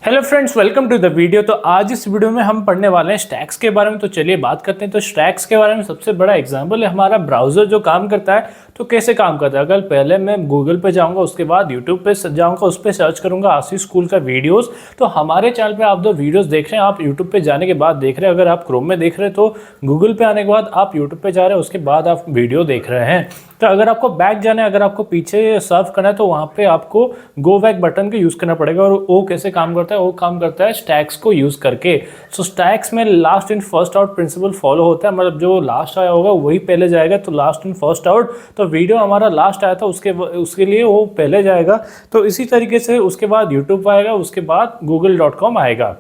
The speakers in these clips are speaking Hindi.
Hello friends, welcome to the video. तो आज इस वीडियो में हम पढ़ने वाले हैं स्टैक्स के बारे में। तो चलिए बात करते हैं। तो स्टैक्स के बारे में सबसे बड़ा एग्जांपल है हमारा ब्राउज़र जो काम करता है। तो कैसे काम करता है, अगर पहले मैं गूगल पे जाऊंगा, उसके बाद यूट्यूब पे जाऊंगा, उस पर सर्च करूंगा आशीष स्कूल का वीडियोस। तो हमारे चैनल पे आप दो वीडियोस देख रहे हैं, आप यूट्यूब पे जाने के बाद देख रहे हैं। अगर आप क्रोम में देख रहे हैं तो गूगल पे आने के बाद आप यूट्यूब पे जा रहे हैं, उसके बाद आप वीडियो देख रहे हैं। तो अगर आपको बैक जाना है, अगर आपको पीछे सर्व करना है, तो वहाँ पे आपको गो बैक बटन का यूज़ करना पड़ेगा। और वो कैसे काम करता है, वो काम करता है स्टैक्स को यूज़ करके। सो स्टैक्स में last in first out principle follow होता है, मतलब जो लास्ट आया होगा वही पहले जाएगा। तो लास्ट इन फर्स्ट आउट, तो वीडियो हमारा लास्ट आया था उसके लिए वो पहले जाएगा। तो इसी तरीके से उसके बाद यूट्यूब आएगा, उसके बाद google.com आएगा।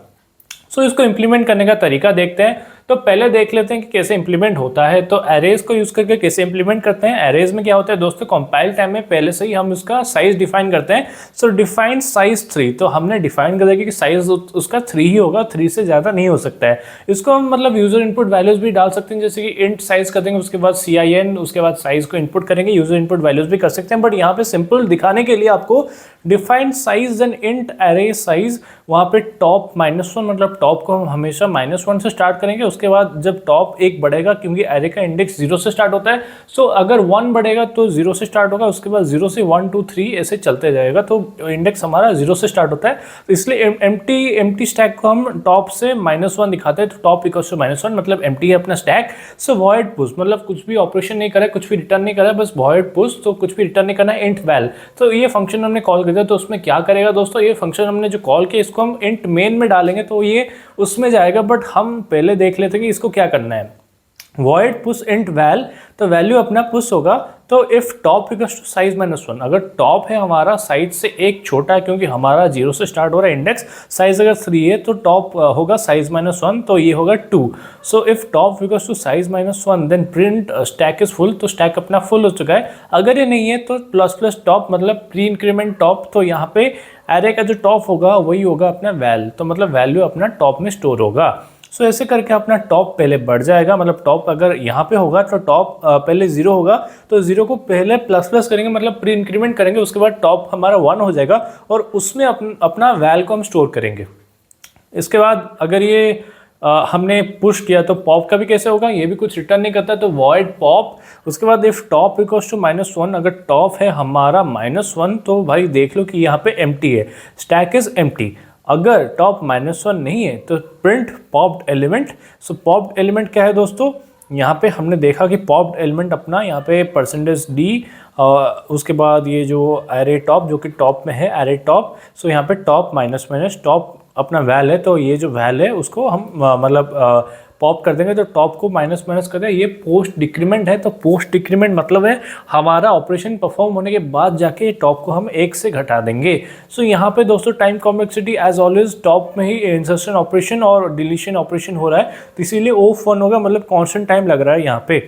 सो इसको इम्प्लीमेंट करने का तरीका देखते हैं। तो पहले देख लेते हैं कि कैसे इंप्लीमेंट होता है। तो एरेज को यूज करके कैसे इंप्लीमेंट करते हैं। एरेज में क्या होता है दोस्तों, कंपाइल टाइम में पहले से ही हम उसका साइज डिफाइन करते हैं। सो डिफाइन साइज 3, तो हमने डिफाइन कर दिया कि साइज उसका 3 ही होगा, 3 से ज्यादा नहीं हो सकता है। इसको हम मतलब यूजर इनपुट वैल्यूज भी डाल सकते हैं, जैसे कि इंट साइज कर देंगे, उसके बाद CIN, उसके बाद साइज को इनपुट करेंगे। यूजर इनपुट वैल्यूज भी कर सकते हैं, बट यहाँ पे सिंपल दिखाने के लिए आपको डिफाइन साइज एंड इंट अरे साइज, वहाँ पे टॉप -1, मतलब टॉप को हम हमेशा -1 से स्टार्ट करेंगे। उसके बाद जब टॉप 1 बढ़ेगा, क्योंकि एरे का इंडेक्स 0 से स्टार्ट होता है, सो अगर 1 बढ़ेगा तो 0 से स्टार्ट होगा, उसके बाद 0 से 1 2 3 ऐसे चलते जाएगा। तो इंडेक्स हमारा 0 से स्टार्ट होता है। तो इसलिए एम्प्टी स्टैक को हम टॉप से -1 दिखाते हैं। तो टॉप इक्वल्स टू -1 मतलब एम्प्टी है अपना स्टैक। सो वॉइड पुश, मतलब कुछ भी ऑपरेशन नहीं करे, कुछ भी रिटर्न नहीं करे, बस वॉइड पुश, तो कुछ भी रिटर्न नहीं करना है। इंट वैल, तो ये फंक्शन हमने कॉल कर दिया। तो उसमें क्या करेगा दोस्तों, ये फंक्शन हमने जो कॉल किया, इसको हम इंट मेन में डालेंगे तो ये उसमें जाएगा। बट हम पहले देख लेते हैं कि इसको क्या करना है। वॉइड पुश इंट वैल, तो वैल्यू अपना पुश होगा। तो if top equals to size -1, अगर टॉप है हमारा साइज से एक छोटा है, क्योंकि हमारा 0 से स्टार्ट हो रहा है इंडेक्स, साइज अगर 3 है तो टॉप होगा साइज -1, तो ये होगा 2। So if top equals to size -1 then print stack is full, तो स्टैक अपना फुल हो चुका है। अगर ये नहीं है तो ++ टॉप, मतलब प्री इंक्रीमेंट टॉप, तो यहाँ पे एरे का जो टॉप होगा वही होगा अपना वैल, तो मतलब वैल्यू अपना टॉप में स्टोर होगा। सो ऐसे करके अपना टॉप पहले बढ़ जाएगा, मतलब टॉप अगर यहाँ पे होगा तो टॉप पहले 0 होगा, तो 0 को पहले ++ करेंगे, मतलब प्री इंक्रीमेंट करेंगे। उसके बाद टॉप हमारा 1 हो जाएगा और उसमें अपना वैल को हम स्टोर करेंगे। इसके बाद अगर ये हमने पुश किया तो पॉप का भी कैसे होगा, ये भी कुछ रिटर्न नहीं करता, तो वॉइड पॉप। उसके बाद इफ टॉप इक्वल्स टू -1, अगर टॉप है हमारा -1, तो भाई देख लो कि यहाँ पे एम्प्टी है, स्टैक इज एम्प्टी। अगर टॉप -1 नहीं है तो प्रिंट पॉप्ड एलिमेंट। सो पॉप्ड एलिमेंट क्या है दोस्तों, यहाँ पे हमने देखा कि पॉप्ड एलिमेंट अपना यहाँ पे %d, उसके बाद ये जो एरे टॉप, जो कि टॉप में है एरे टॉप। सो यहाँ पे टॉप - टॉप अपना वैल है, तो ये जो वैल है उसको हम मतलब पॉप कर देंगे, तो टॉप को माइनस कर दें। ये पोस्ट डिक्रीमेंट है, तो पोस्ट डिक्रीमेंट मतलब है हमारा ऑपरेशन परफॉर्म होने के बाद जाके टॉप को हम 1 से घटा देंगे। सो यहाँ पे दोस्तों time complexity as always top में ही इंसर्शन ऑपरेशन और डिलीशन ऑपरेशन हो रहा है, तो इसीलिए O1 होगा, मतलब कॉन्स्टेंट टाइम लग रहा है यहाँ पे।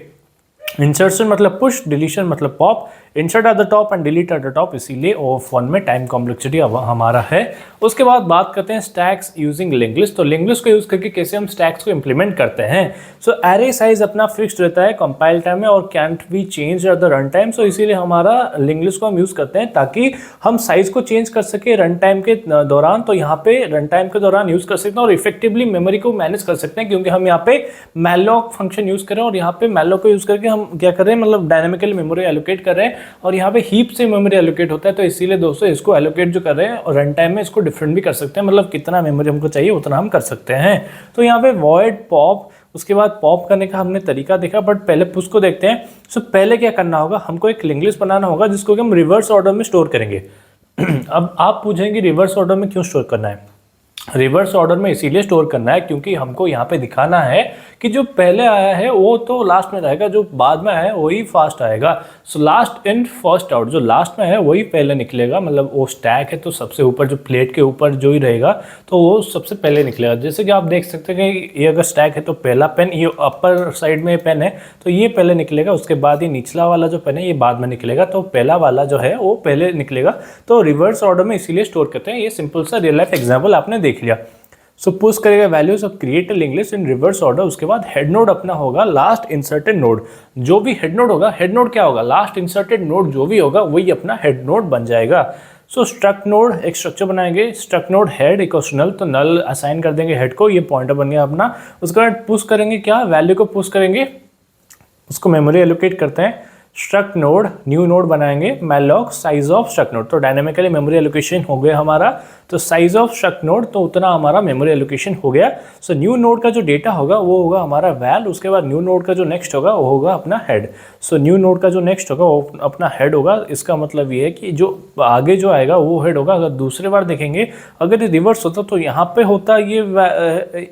इंसर्शन मतलब पुश, डिलीशन मतलब pop, insert at the top and delete at the top, इसीलिए O1 में टाइम कॉम्प्लेक्सिटी हमारा है। उसके बाद बात करते हैं स्टैक्स यूजिंग लिंक लिस्ट। तो लिंक लिस्ट को यूज करके कैसे हम स्टैक्स को इंप्लीमेंट करते हैं। सो एरे साइज अपना फिक्स्ड रहता है कंपाइल टाइम में और can't be change at the run time. So इसीलिए हमारा लिंक लिस्ट को हम यूज करते हैं ताकि हम साइज को चेंज कर सके रन टाइम के दौरान। तो यहाँ पे रन टाइम के दौरान यूज कर सकते हैं और इफेक्टिवली मेमोरी को मैनेज कर सकते हैं, क्योंकि हम यहाँ पे मैलॉक फंक्शन यूज कर रहे हैं। और यहाँ पे मैलॉक को यूज करके हम क्या कर रहे हैं, मतलब डायनामिकली मेमोरी एलोकेट कर रहे हैं, और यहाँ पे हीप से मेमोरी एलोकेट होता है। तो इसीलिए दोस्तों इसको एलोकेट जो कर रहे हैं और रन टाइम में इसको डिफरेंट भी कर सकते हैं, मतलब कितना मेमोरी हमको चाहिए उतना हम कर सकते हैं। तो यहाँ पे वॉइड पॉप, उसके बाद पॉप करने का हमने तरीका देखा, बट पहले पुश को देखते हैं। सो पहले क्या करना होगा, हमको एक लिंक लिस्ट बनाना होगा जिसको कि हम रिवर्स ऑर्डर में स्टोर करेंगे। अब आप पूछेंगे रिवर्स ऑर्डर में क्यों स्टोर करना है। रिवर्स ऑर्डर में इसीलिए स्टोर करना है क्योंकि हमको यहाँ पे दिखाना है कि जो पहले आया है वो तो लास्ट में रहेगा, जो बाद में आया है वही फास्ट आएगा। So last in first out, जो लास्ट में है वही पहले निकलेगा, मतलब वो स्टैक है तो सबसे ऊपर जो प्लेट के ऊपर जो ही रहेगा तो वो सबसे पहले निकलेगा। जैसे कि आप देख सकते हैं कि ये अगर स्टैक है तो पहला पेन, ये अपर साइड में पेन है तो ये पहले निकलेगा, उसके बाद ये निचला वाला जो पेन है ये बाद में निकलेगा, तो पहला वाला जो है वो पहले निकलेगा। तो रिवर्स ऑर्डर में इसीलिए स्टोर करते हैं। ये सिंपल सा रियल लाइफ एग्जाम्पल आपने देख लिया। सो पुश करेगा values of create link list in reverse order. उसके बाद हेड नोड अपना होगा लास्ट इंसर्टेड नोड। जो भी हेड नोड होगा, हेड नोड क्या होगा, लास्ट इंसर्टेड नोड जो भी होगा वही अपना हेड नोड बन जाएगा। सो स्ट्रक्ट नोड एक स्ट्रक्चर बनाएंगे, struct node head equals to null, तो नल असाइन कर देंगे हेड को, ये पॉइंटर बन गया अपना। उसके बाद पुश करेंगे क्या, वैल्यू को पुश करेंगे, उसको मेमोरी एलोकेट करते हैं। स्ट्रक्ट नोड न्यू नोड बनाएंगे, malloc size of struct node, तो डायनेमिकली मेमोरी एलोकेशन हो गया हमारा। तो साइज ऑफ स्ट्रक्ट नोड तो उतना हमारा मेमोरी एलोकेशन हो गया। सो न्यू नोड का जो डेटा होगा वो होगा हमारा वैल, उसके बाद न्यू नोड का जो नेक्स्ट होगा वो होगा अपना हेड। सो न्यू नोड का जो नेक्स्ट होगा वो अपना हेड होगा। इसका मतलब ये है कि जो आगे जो आएगा वो हेड होगा। अगर दूसरे बार देखेंगे, अगर ये रिवर्स होता तो यहाँ पे होता ये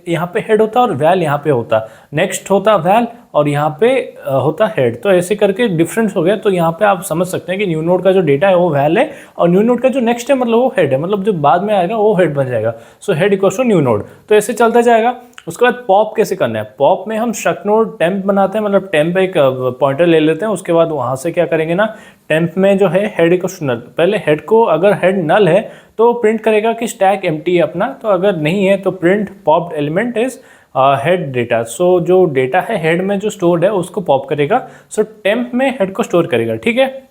यहाँ पे हेड होता और वैल यहाँ पे होता, नेक्स्ट होता वैल और यहाँ पे होता हेड। तो ऐसे करके डिफरेंस हो गया। तो यहाँ पे आप समझ सकते हैं कि न्यू नोड का जो डेटा है वो वैल है और न्यू नोड का जो नेक्स्ट है मतलब वो हेड है, मतलब जो बाद में आएगा वो हेड बन जाएगा। So head equals to new node. तो ऐसे चलता जाएगा। उसके बाद पॉप कैसे करना है, पॉप में हम स्ट्रक्ट नोड टेम्प बनाते हैं, मतलब टेम्प एक पॉइंटर ले लेते हैं। उसके बाद वहाँ से क्या करेंगे ना, टेम्प में जो है हेड इक्वल्स टू नल, पहले हेड को अगर हेड नल है तो प्रिंट करेगा कि स्टैक एम्प्टी है अपना, तो अगर नहीं है तो print popped element is head data. So जो डेटा है हेड में जो स्टोर्ड है उसको पॉप करेगा। सो टेम्प में हेड को स्टोर करेगा, ठीक है।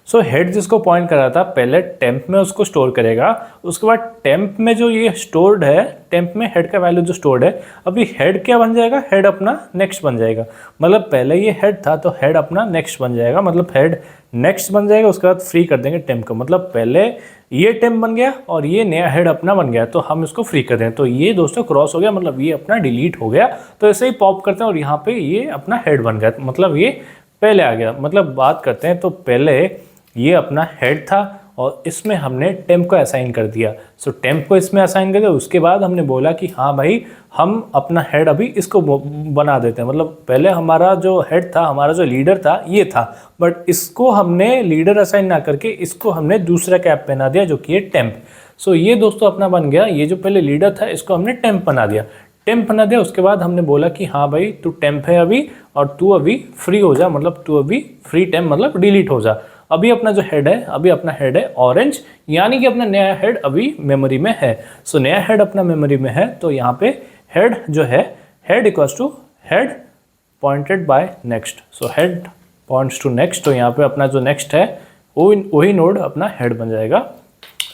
सो हेड जिसको पॉइंट करा था पहले टेम्प में उसको स्टोर करेगा। उसके बाद टेम्प में जो ये स्टोर्ड है, टेम्प में हेड का वैल्यू जो स्टोर्ड है, अभी हेड क्या बन जाएगा, हेड अपना नेक्स्ट बन जाएगा। मतलब पहले ये हेड था तो हेड अपना नेक्स्ट बन जाएगा, मतलब हेड नेक्स्ट बन जाएगा। उसके बाद फ्री कर देंगे टेम्प को, मतलब पहले ये टेम्प बन गया और ये नया हेड अपना बन गया, तो हम इसको फ्री कर दें। तो ये दोस्तों क्रॉस हो गया, मतलब ये अपना डिलीट हो गया। तो ऐसे ही पॉप करते हैं और यहाँ पे ये अपना हेड बन गया, मतलब ये पहले आ गया। मतलब बात करते हैं तो पहले ये अपना हेड था और इसमें हमने टेम्प को असाइन कर दिया। सो टेम्प को इसमें असाइन कर दिया। उसके बाद हमने बोला कि हाँ भाई हम अपना हेड अभी इसको बना देते हैं। मतलब पहले हमारा जो हेड था, हमारा जो लीडर था ये था, बट इसको हमने लीडर असाइन ना करके इसको हमने दूसरा कैप पहना दिया जो कि है टेम्प। सो ये दोस्तों अपना बन गया, ये जो पहले लीडर था इसको हमने टेम्प बना दिया, टेम्प बना दिया। उसके बाद हमने बोला कि हाँ भाई तू टेम्प है अभी और तू अभी फ्री हो जा, मतलब तू अभी फ्री टेम्प मतलब डिलीट हो जा। अभी अपना जो हेड है, अभी अपना हेड है ऑरेंज, यानी कि अपना नया हेड अभी मेमोरी में है। सो नया हेड अपना मेमोरी में है, तो यहाँ पे हेड जो है head equals to head pointed by next. So head points to next, तो यहाँ पे अपना जो नेक्स्ट है वही नोड अपना हेड बन जाएगा।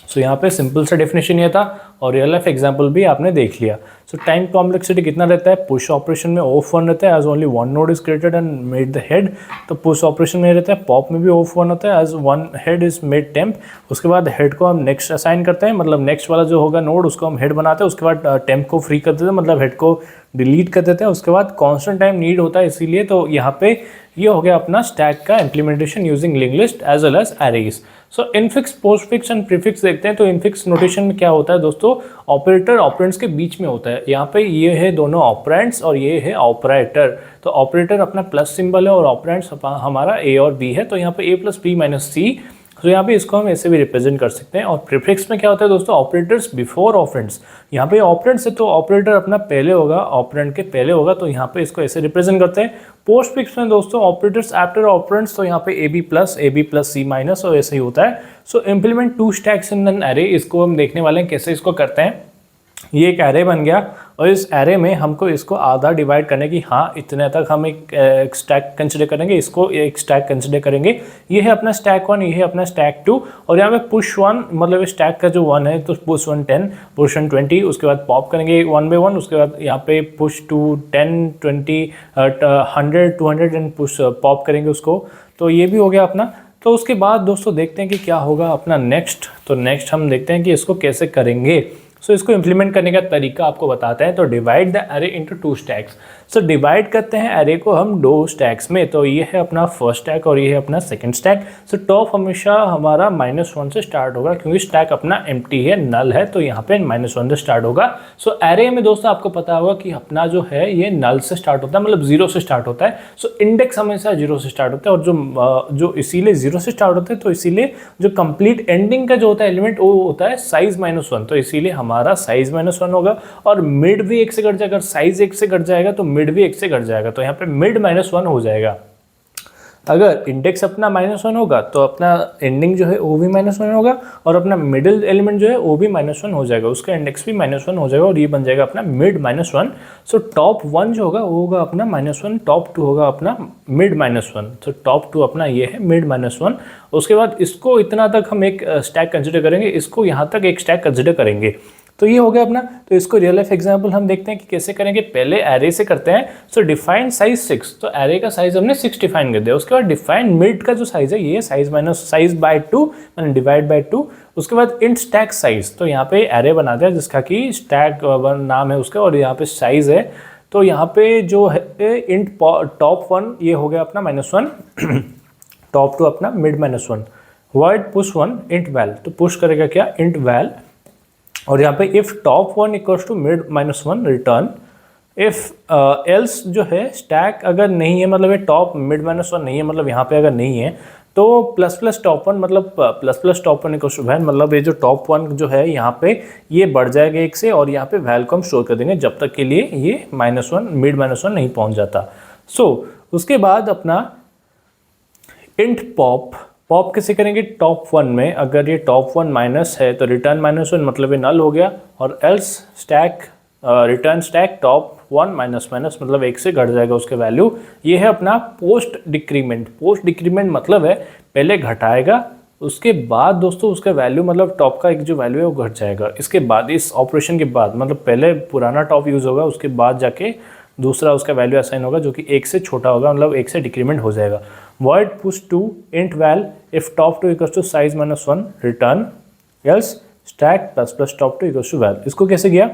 सो यहाँ पे सिंपल सा डेफिनेशन ये था और रियल लाइफ एग्जांपल भी आपने देख लिया। सो टाइम कॉम्प्लेक्सिटी कितना रहता है, पुश ऑपरेशन में O1 रहता है as only one node is created and made the head, तो पुश ऑपरेशन में रहता है। पॉप में भी O1 होता है as one head is made temp. उसके बाद हेड को हम नेक्स्ट असाइन करते हैं, मतलब नेक्स्ट वाला जो होगा नोड उसको हम हेड बनाते हैं। उसके बाद टेम्प को फ्री कर देते हैं, मतलब हेड को डिलीट कर देते हैं। उसके बाद कांस्टेंट टाइम नीड होता है, इसीलिए तो यहाँ पे ये हो गया अपना स्टैक का implementation using link list as well as arrays. So infix, postfix and prefix देखते हैं। तो इनफिक्स नोटेशन में क्या होता है दोस्तों, ऑपरेटर ऑपरेंड्स के बीच में होता है। यहाँ पे ये है दोनों ऑपरेंड्स और ये है ऑपरेटर। तो ऑपरेटर अपना प्लस सिंबल है और ऑपरेंड्स हमारा ए और बी है। तो यहाँ पे a प्लस बी माइनस सी, तो यहाँ पे इसको हम ऐसे भी रिप्रेजेंट कर सकते हैं। और प्रीफिक्स में क्या होता है दोस्तों, ऑपरेटर्स बिफोर ऑपरेंड्स। यहाँ पे ऑपरेंड्स है तो ऑपरेटर अपना पहले होगा, ऑपरेंड के पहले होगा, तो यहाँ पे इसको ऐसे रिप्रेजेंट करते हैं। पोस्टफिक्स में दोस्तों ऑपरेटर्स आफ्टर ऑपरेंड्स, तो यहाँ पे A B plus C minus और ऐसे ही होता है। So implement two stacks in an array, इसको हम देखने वाले हैं कैसे इसको करते हैं। ये एक एरे बन गया और इस एरे में हमको इसको आधा डिवाइड करने की, हाँ इतने तक हम एक स्टैक कंसिडर करेंगे, इसको एक स्टैक कंसिडर करेंगे। ये है अपना स्टैक 1, ये है अपना स्टैक 2 और यहाँ पे पुश 1, मतलब स्टैक का जो 1 है तो पुश 1 10, पुश 1 20। उसके बाद पॉप करेंगे 1 बाय 1। उसके बाद यहाँ पे पुश 2 10 20 100 200 एंड पुश पॉप करेंगे उसको। तो ये भी हो गया अपना। तो उसके बाद दोस्तों देखते हैं कि क्या होगा अपना नेक्स्ट। तो नेक्स्ट हम देखते हैं कि इसको कैसे करेंगे। सो इसको इम्प्लीमेंट करने का तरीका आपको बताते हैं। तो divide the array into 2 stacks. So divide करते हैं एरे को हम 2 स्टैक्स में। तो ये है अपना फर्स्ट स्टैक और ये है अपना सेकंड स्टैक। सो टॉप हमेशा हमारा -1 से स्टार्ट होगा क्योंकि स्टैक अपना एम्प्टी है, नल है, तो यहाँ पे -1 से स्टार्ट होगा। सो एरे में दोस्तों आपको पता होगा कि अपना जो है ये नल से स्टार्ट होता है, मतलब 0 से स्टार्ट होता है। सो इंडेक्स हमेशा 0 से स्टार्ट होता है और जो इसीलिए 0 से स्टार्ट होता है, तो इसीलिए जो कंप्लीट एंडिंग का जो होता है एलिमेंट वो होता है साइज -1, तो इसीलिए हमारा साइज -1 होगा। और मिड भी 1 से घट जाएगा, अगर साइज 1 से घट जाएगा तो मिड भी 1 से घट जाएगा, तो यहाँ पे मिड -1 हो जाएगा। अगर इंडेक्स अपना -1 होगा तो अपना एंडिंग जो है वो भी -1 होगा और अपना मिडिल एलिमेंट जो है वो भी -1 हो जाएगा, उसका इंडेक्स भी -1 हो जाएगा और ये बन जाएगा अपना मिड -1। सो टॉप 1 जो होगा वो होगा अपना -1, टॉप 2 होगा अपना मिड -1। तो टॉप 2 अपना ये है मिड -1। उसके बाद इसको इतना तक हम एक स्टैक कंसिडर करेंगे, इसको यहाँ तक एक स्टैक कंसिडर करेंगे। तो ये हो गया अपना। तो इसको रियल लाइफ एग्जांपल हम देखते हैं कि कैसे करेंगे। पहले एरे से करते हैं। सो डिफाइन साइज 6, तो एरे का साइज हमने 6 डिफाइन कर दिया। उसके बाद डिफाइन मिड का जो साइज है ये साइज माइनस साइज बाय 2 मैंने डिवाइड बाय 2। उसके बाद इंट स्टैक साइज, तो यहाँ पे एरे बना दिया जिसका कि स्टैक नाम है उसका और यहाँ पे साइज है। तो यहाँ पे जो है इंट टॉप 1 ये हो गया अपना -1, टॉप 2 अपना mid -1। Word push 1 int val, तो पुश करेगा क्या इंट वैल। और यहाँ पे if top 1 equals to mid -1 return. If else जो है स्टैक अगर नहीं है, मतलब ये टॉप मिड -1 नहीं है, मतलब यहाँ पे अगर नहीं है तो प्लस टॉप 1, मतलब plus top 1 equals to val, मतलब ये जो टॉप 1 जो है यहाँ पे ये बढ़ जाएगा 1 से और यहाँ पे वैल को हम स्टोर कर देंगे जब तक के लिए ये -1 मिड -1 नहीं पहुँच जाता। सो उसके बाद अपना इंट पॉप कैसे करेंगे। टॉप 1 में अगर ये टॉप 1 माइनस है तो रिटर्न -1, मतलब ये नल हो गया। और else stack return stack top 1 minus मतलब 1 से घट जाएगा उसके वैल्यू। ये है अपना पोस्ट डिक्रीमेंट। पोस्ट डिक्रीमेंट मतलब है पहले घटाएगा उसके बाद दोस्तों उसका वैल्यू, मतलब टॉप का एक जो वैल्यू है वो घट जाएगा। इसके बाद इस ऑपरेशन के बाद, मतलब पहले पुराना टॉप यूज़ होगा उसके बाद जाके दूसरा उसका वैल्यू असाइन होगा जो कि 1 से छोटा होगा, मतलब 1 से डिक्रीमेंट हो जाएगा। void push 2 int val if top 2 equals to size -1 return else stack plus top 2 equals to val। इसको कैसे किया,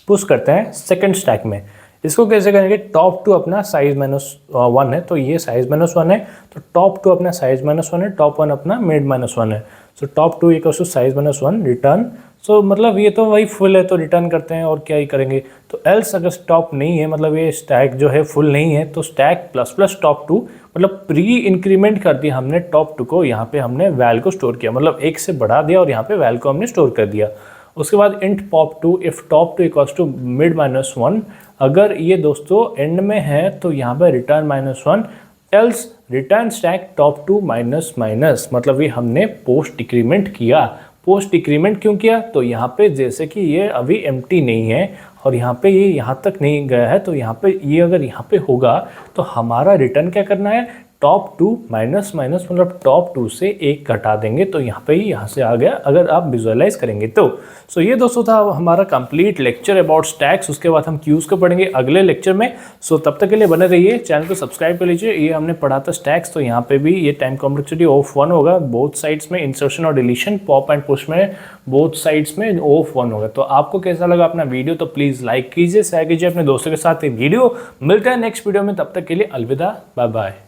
पुश करते हैं सेकंड स्टैक में। इसको कैसे करेंगे, टॉप 2 अपना साइज -1 है तो ये साइज -1 है, तो टॉप 2 अपना साइज -1 है, टॉप 1 अपना मिड -1 है। So top 2 equals to size -1 return. So मतलब ये तो वही फुल है तो रिटर्न करते हैं और क्या ही करेंगे। तो एल्स अगर टॉप नहीं है, मतलब ये स्टैक जो है फुल नहीं है, तो स्टैक प्लस टॉप 2, मतलब प्री इंक्रीमेंट कर दिया हमने टॉप 2 को, यहाँ पे हमने वैल को स्टोर किया, मतलब 1 से बढ़ा दिया और यहाँ पे वैल को हमने स्टोर कर दिया। उसके बाद int pop 2 if top 2 equals to mid -1, अगर ये दोस्तों एंड में है तो यहाँ पे return -1। Else return stack top 2 minus, मतलब ये हमने पोस्ट डिक्रीमेंट किया। पोस्ट डिक्रीमेंट क्यों किया, तो यहाँ पे जैसे कि ये अभी एम्प्टी नहीं है और यहाँ पे ये यहाँ तक नहीं गया है, तो यहाँ पे ये अगर यहाँ पे होगा तो हमारा रिटर्न क्या करना है, टॉप 2 माइनस मतलब टॉप 2 से 1 घटा देंगे, तो यहाँ पे ही यहाँ से आ गया अगर आप विजुअलाइज करेंगे तो। सो ये दोस्तों था हमारा कंप्लीट लेक्चर अबाउट स्टैक्स। उसके बाद हम क्यूज को पढ़ेंगे अगले लेक्चर में। सो तब तक के लिए बने रहिए, चैनल को सब्सक्राइब कर लीजिए। ये हमने पढ़ा था स्टैक्स, तो यहाँ पे भी ये टाइम कॉम्प्लेक्सिटी ऑफ 1 होगा बोथ साइड्स में, इंसर्शन और डिलीशन, पॉप एंड पुश में बोथ साइड्स में ऑफ 1 होगा। तो आपको कैसा लगा अपना वीडियो, तो प्लीज़ लाइक कीजिए, शेयर कीजिए अपने दोस्तों के साथ। वीडियो मिलता है नेक्स्ट वीडियो में, तब तक के लिए अलविदा, बाय बाय।